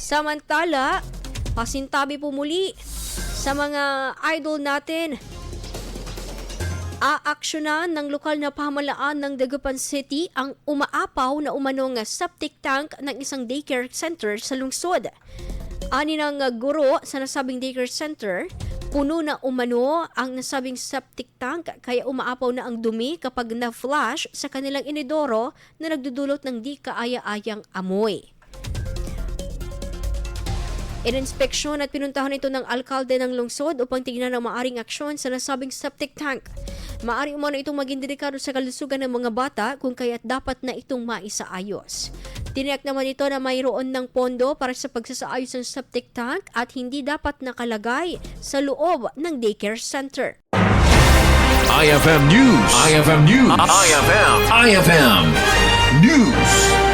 Samantala, pasintabi po muli sa mga idol natin. Aaksyonan ng lokal na pamahalaan ng Dagupan City ang umaapaw na umanong septic tank ng isang daycare center sa lungsod. Ani ng guro sa nasabing daycare center, puno na umano ang nasabing septic tank kaya umaapaw na ang dumi kapag na-flash sa kanilang inidoro na nagdudulot ng di kaaya-ayang amoy. Ininspeksyon at pinuntahan ito ng alkalde ng lungsod upang tignan ang maaring aksyon sa nasabing septic tank. Maari umano itong maging delikado sa kalusugan ng mga bata kung kaya't dapat na itong maisaayos. Tiniyak naman ito na mayroon ng pondo para sa pagsasaayos ng septic tank at hindi dapat nakalagay sa loob ng daycare center. IFM News. IFM News. IFM News.